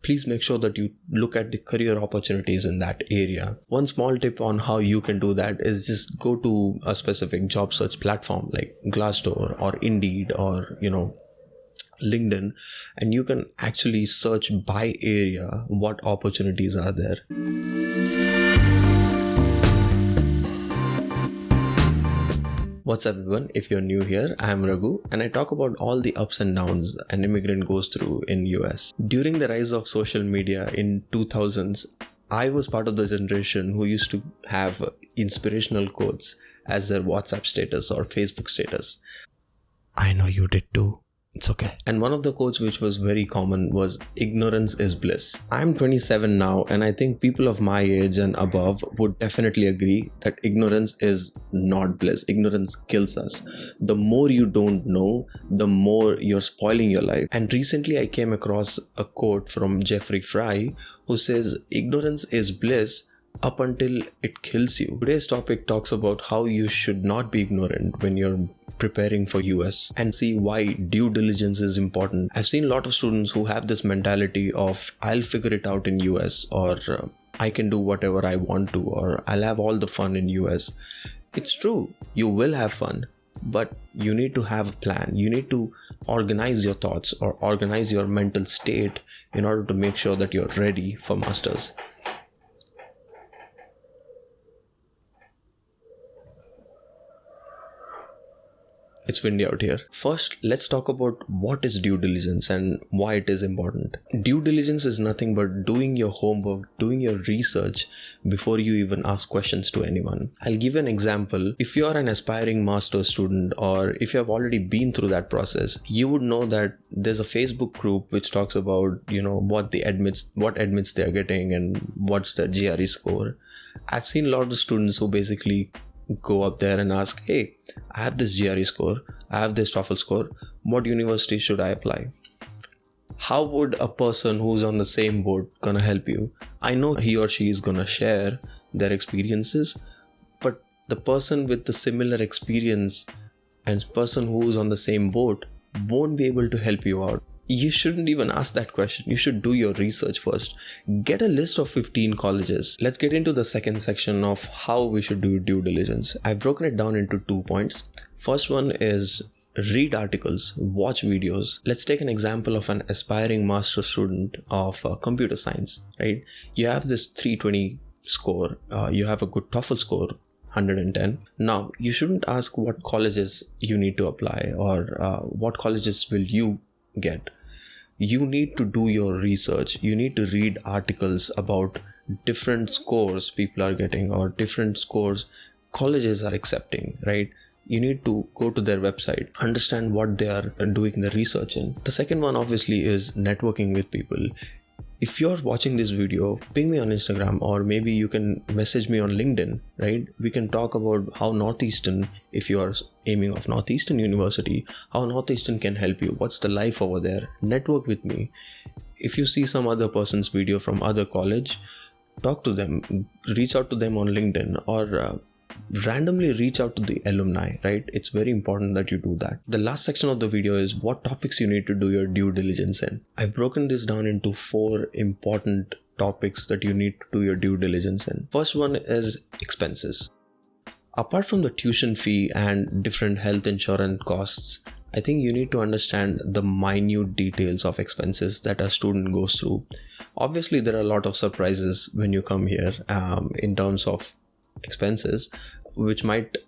please make sure that you look at the career opportunities in that area. One small tip on how you can do that is just go to a specific job search platform like Glassdoor or Indeed or, LinkedIn, and you can actually search by area what opportunities are there. What's up everyone, if you're new here, I'm Raghu and I talk about all the ups and downs an immigrant goes through in US. During the rise of social media in 2000s, I was part of the generation who used to have inspirational quotes as their WhatsApp status or Facebook status. I know you did too. It's okay. And one of the quotes which was very common was, ignorance is bliss. I'm 27 now and I think people of my age and above would definitely agree that ignorance is not bliss. Ignorance kills us. The more you don't know, the more you're spoiling your life. And recently I came across a quote from Jeffrey Fry who says, ignorance is bliss up until it kills you. Today's topic talks about how you should not be ignorant when you're preparing for US and see why due diligence is important. I've seen a lot of students who have this mentality of I'll figure it out in US or I can do whatever I want to or I'll have all the fun in US. It's true, you will have fun, but you need to have a plan. You need to organize your thoughts or organize your mental state in order to make sure that you're ready for masters. It's windy out here. First, let's talk about what is due diligence and why it is important. Due diligence is nothing but doing your homework, doing your research before you even ask questions to anyone. I'll give an example. If you are an aspiring master's student or if you have already been through that process, you would know that there's a Facebook group which talks about, what admits they are getting and what's the GRE score. I've seen a lot of students who basically go up there and ask, hey, I have this GRE score, I have this TOEFL score, what university should I apply? How would a person who's on the same boat gonna help you? I know he or she is gonna share their experiences, but the person with the similar experience and person who's on the same boat won't be able to help you out. You shouldn't even ask that question. You should do your research first. Get a list of 15 colleges. Let's get into the second section of how we should do due diligence. I've broken it down into 2 points. First one is read articles, watch videos. Let's take an example of an aspiring master student of computer science, right? You have this 320 score. You have a good TOEFL score, 110. Now, you shouldn't ask what colleges you need to apply or what colleges will you get. You need to do your research. You need to read articles about different scores people are getting or different scores colleges are accepting, right? You need to go to their website, understand what they are doing the research in. The second one obviously is networking with people. If you're watching this video, ping me on Instagram or maybe you can message me on LinkedIn, right? We can talk about how Northeastern, if you are aiming of Northeastern University, how Northeastern can help you. What's the life over there? Network with me. If you see some other person's video from other college, talk to them, reach out to them on LinkedIn or randomly reach out to the alumni, right? It's very important that you do that. The last section of the video is what topics you need to do your due diligence in. I've broken this down into 4 important topics that you need to do your due diligence in. First one is expenses. Apart from the tuition fee and different health insurance costs, I think you need to understand the minute details of expenses that a student goes through. Obviously, there are a lot of surprises when you come here in terms of expenses, which might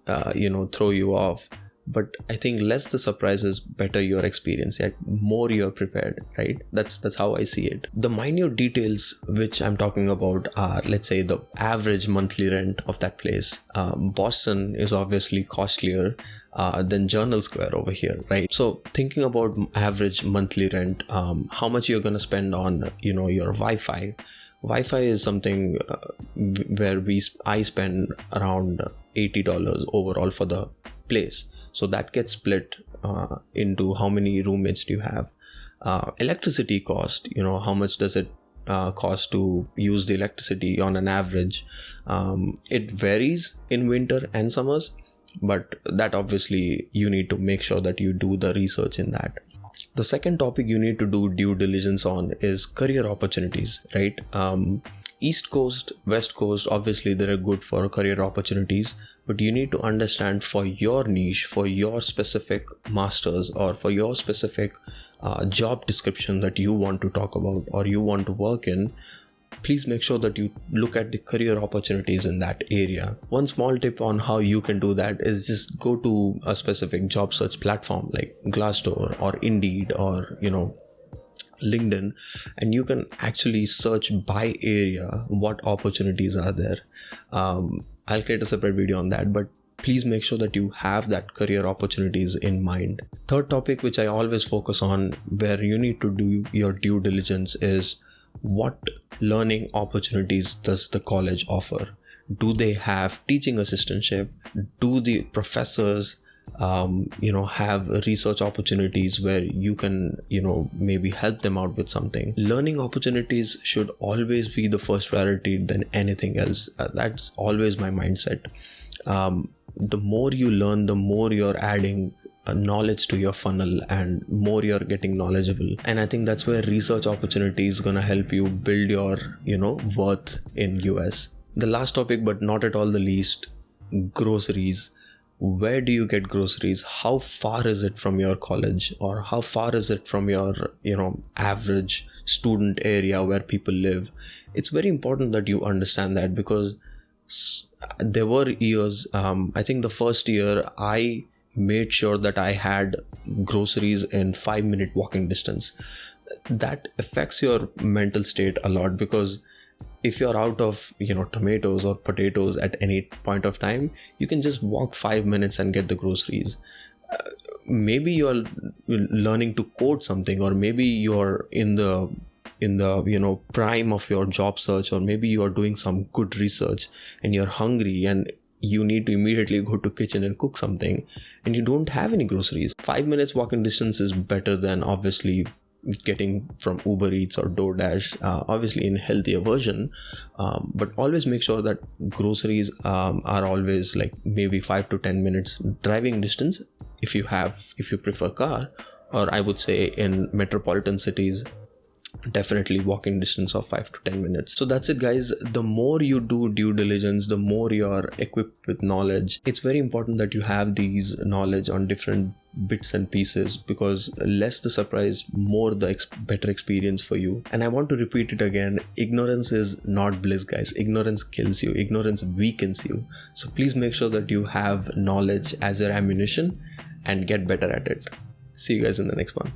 throw you off, but I think less the surprises, better your experience, yet more you're prepared, right? That's how I see it. The minute details which I'm talking about are, let's say, the average monthly rent of that place. Boston is obviously costlier than Journal Square over here, right? So thinking about average monthly rent, how much you're gonna spend on your Wi-Fi. Wi-Fi is something where I spend around $80 overall for the place. So that gets split into how many roommates do you have. Electricity cost, how much does it cost to use the electricity on an average? It varies in winter and summers, but that obviously you need to make sure that you do the research in that. The second topic you need to do due diligence on is career opportunities, right? East Coast, West Coast, obviously they're good for career opportunities, but you need to understand for your niche, for your specific masters, or for your specific job description that you want to talk about or you want to work in, please make sure that you look at the career opportunities in that area. One small tip on how you can do that is just go to a specific job search platform like Glassdoor or Indeed or, LinkedIn, and you can actually search by area what opportunities are there. I'll create a separate video on that, but please make sure that you have that career opportunities in mind. Third topic, which I always focus on where you need to do your due diligence, is what learning opportunities does the college offer? Do they have teaching assistantship? Do the professors have research opportunities where you can, maybe help them out with something? Learning opportunities should always be the first priority than anything else. That's always my mindset. The more you learn, the more you're adding knowledge to your funnel and more you're getting knowledgeable. And I think that's where research opportunity is going to help you build your, worth in US. The last topic, but not at all the least, groceries. Where do you get groceries? How far is it from your college, or how far is it from your, average student area where people live? It's very important that you understand that, because there were years, I think the first year I made sure that I had groceries in 5-minute walking distance. That affects your mental state a lot, because if you're out of, tomatoes or potatoes at any point of time, you can just walk 5 minutes and get the groceries. Maybe you're learning to code something, or maybe you're in the prime of your job search, or maybe you're doing some good research and you're hungry and you need to immediately go to kitchen and cook something and you don't have any groceries. 5 minutes walking distance is better than obviously getting from Uber Eats or DoorDash, obviously in healthier version, but always make sure that groceries are always like maybe 5 to 10 minutes driving distance if you prefer car, or I would say in metropolitan cities, definitely walking distance of 5 to 10 minutes. So that's it, guys. The more you do due diligence, the more you're equipped with knowledge. It's very important that you have these knowledge on different bits and pieces, because less the surprise, more the better experience for you. And I want to repeat it again, ignorance is not bliss, guys. Ignorance kills you. Ignorance weakens you. So please make sure that you have knowledge as your ammunition and get better at it. See you guys in the next one.